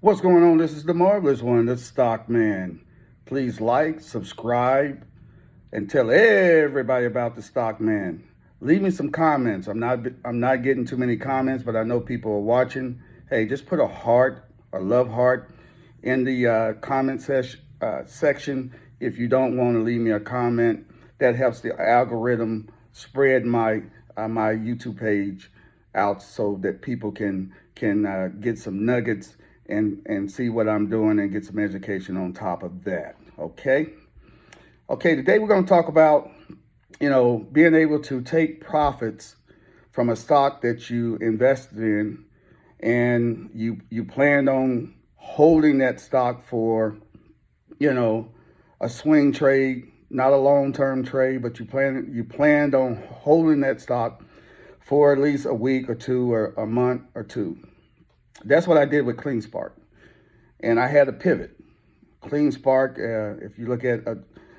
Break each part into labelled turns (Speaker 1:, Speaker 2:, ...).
Speaker 1: What's going on? This is the marvelous one, the stock man. Please like, subscribe, and tell everybody about the stock man. Leave me some comments. I'm not getting too many comments, but I know people are watching. Hey, just put a heart, a love heart, in the section. If you don't want to leave me a comment, that helps the algorithm spread my YouTube page out so that people can get some nuggets and see what I'm doing and get some education on top of that. Okay. Today we're going to talk about being able to take profits from a stock that you invested in, and you planned on holding that stock for you know a swing trade, not a long-term trade, but you planned on holding that stock for at least a week or two or a month or two. That's what I did with CleanSpark, and I had a pivot. CleanSpark, if you look at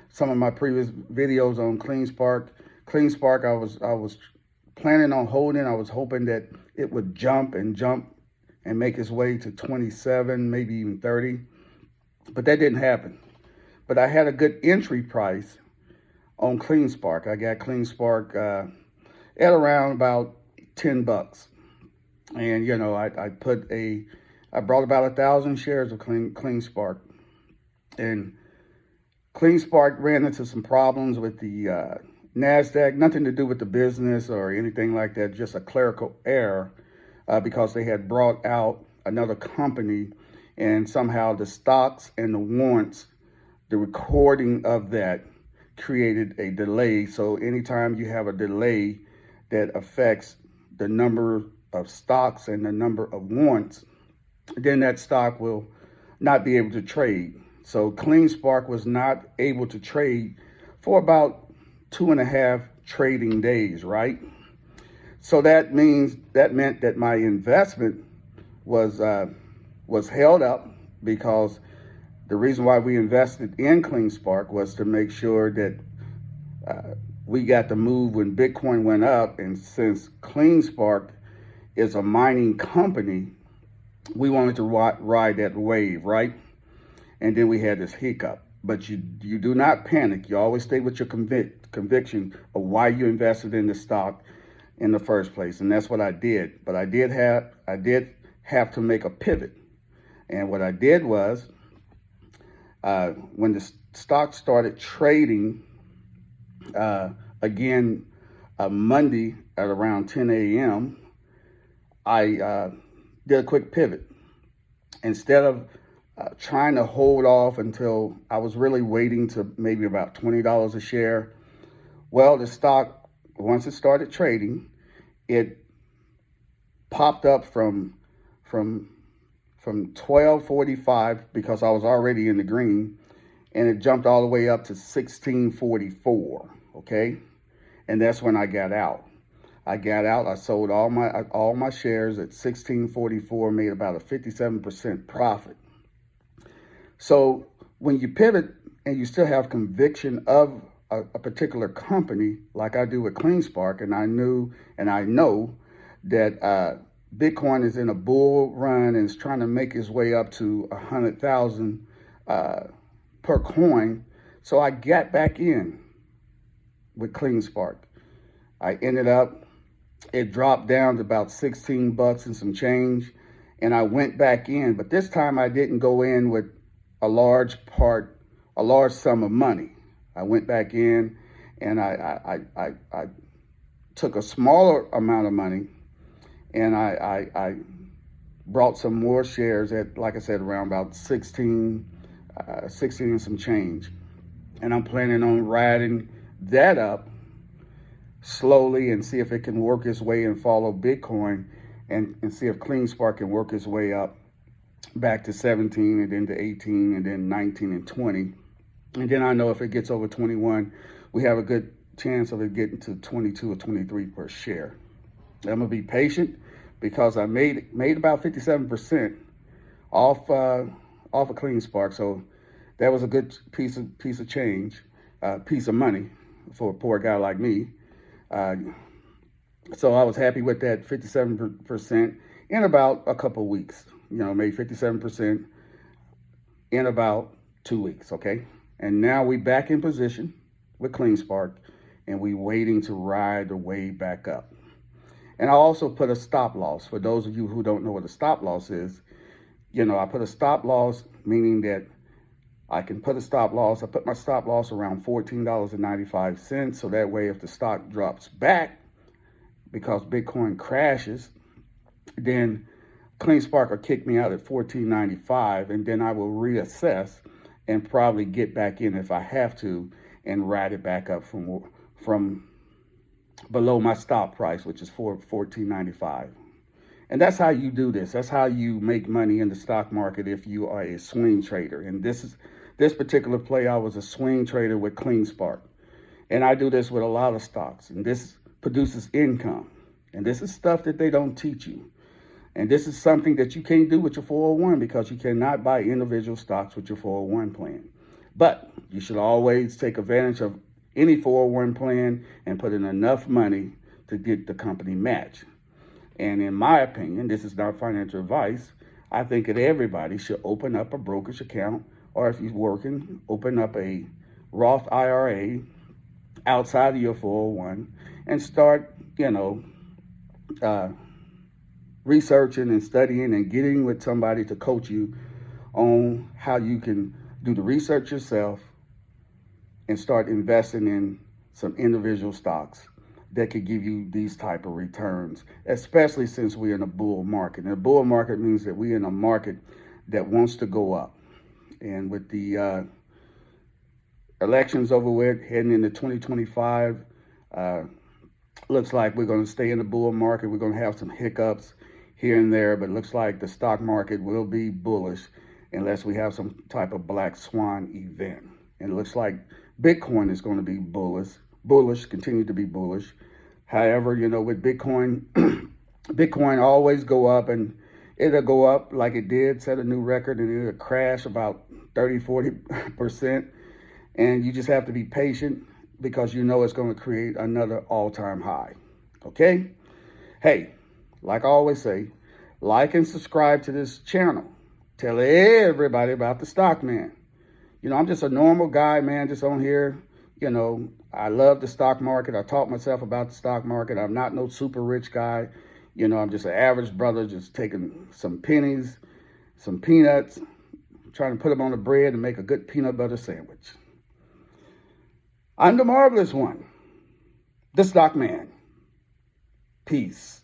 Speaker 1: some of my previous videos on CleanSpark, I was planning on holding. I was hoping that it would jump and make its way to 27, maybe even 30, but that didn't happen. But I had a good entry price on CleanSpark. I got CleanSpark at around about $10, and I brought about 1,000 shares of CleanSpark, and CleanSpark ran into some problems with the NASDAQ, nothing to do with the business or anything like that, just a clerical error because they had brought out another company, and somehow the stocks and the warrants, the recording of that created a delay. So anytime you have a delay that affects the number of stocks and the number of warrants, then that stock will not be able to trade. So CleanSpark was not able to trade for about 2.5 trading days, right? So that meant that my investment was held up, because the reason why we invested in CleanSpark was to make sure that we got the move when Bitcoin went up. And since CleanSpark is a mining company, we wanted to ride that wave, right? And then we had this hiccup. But you do not panic. You always stay with your conviction of why you invested in the stock in the first place, and that's what I did. But I did have to make a pivot, and what I did was when the stock started trading again Monday at around 10 a.m., I did a quick pivot. Instead of trying to hold off until I was really waiting to maybe about $20 a share, well, the stock, once it started trading, it popped up from 12.45, because I was already in the green, and it jumped all the way up to 16.44. Okay, and that's when I got out. I sold all my shares at 16.44, made about a 57% profit. So when you pivot and you still have conviction of a particular company, like I do with CleanSpark, and I know that Bitcoin is in a bull run and is trying to make its way up to 100,000 per coin. So I got back in with CleanSpark. It dropped down to about $16 and some change, and I went back in. But this time I didn't go in with a large sum of money. I went back in, and I took a smaller amount of money, and I brought some more shares at, like I said, around about 16 and some change. And I'm planning on riding that up slowly and see if it can work its way and follow Bitcoin, and see if CleanSpark can work its way up back to 17, and then to 18, and then 19 and 20. And then I know if it gets over 21, we have a good chance of it getting to 22 or 23 per share. I'm gonna be patient, because I made about 57% off of CleanSpark. So that was a good piece of change, piece of money for a poor guy like me. So I was happy with that 57% in about a couple weeks. made 57% in about 2 weeks, okay? And now we back in position with CleanSpark, and we waiting to ride the wave back up. And I also put a stop loss. For those of you who don't know what a stop loss is, I put a stop loss, meaning that I can put a stop loss. I put my stop loss around $14.95. So that way, if the stock drops back because Bitcoin crashes, then CleanSpark will kick me out at $14.95, and then I will reassess and probably get back in if I have to and ride it back up from below my stop price, which is $14.95. And that's how you do this. That's how you make money in the stock market if you are a swing trader. And this particular play, I was a swing trader with CleanSpark. And I do this with a lot of stocks. And this produces income. And this is stuff that they don't teach you. And this is something that you can't do with your 401 because you cannot buy individual stocks with your 401 plan. But you should always take advantage of any 401 plan and put in enough money to get the company match. And in my opinion, this is not financial advice, I think that everybody should open up a brokerage account, or if you're working, open up a Roth IRA outside of your 401 and start, researching and studying and getting with somebody to coach you on how you can do the research yourself and start investing in some individual stocks that could give you these type of returns, especially since we're in a bull market. And a bull market means that we're in a market that wants to go up. And with the elections over with, heading into 2025, looks like we're going to stay in the bull market. We're going to have some hiccups here and there, but it looks like the stock market will be bullish unless we have some type of black swan event. And it looks like Bitcoin is going to be bullish, continue to be bullish. However, with Bitcoin, Bitcoin always go up, and it'll go up like it did, set a new record, and it'll crash about 30-40%. And you just have to be patient because it's going to create another all-time high. Okay? Hey, like I always say, like and subscribe to this channel. Tell everybody about the Stock Man. I'm just a normal guy, man, just on here. I love the stock market. I taught myself about the stock market. I'm not no super rich guy. I'm just an average brother just taking some pennies, some peanuts, trying to put them on the bread and make a good peanut butter sandwich. I'm the marvelous one, the Stock Man. Peace.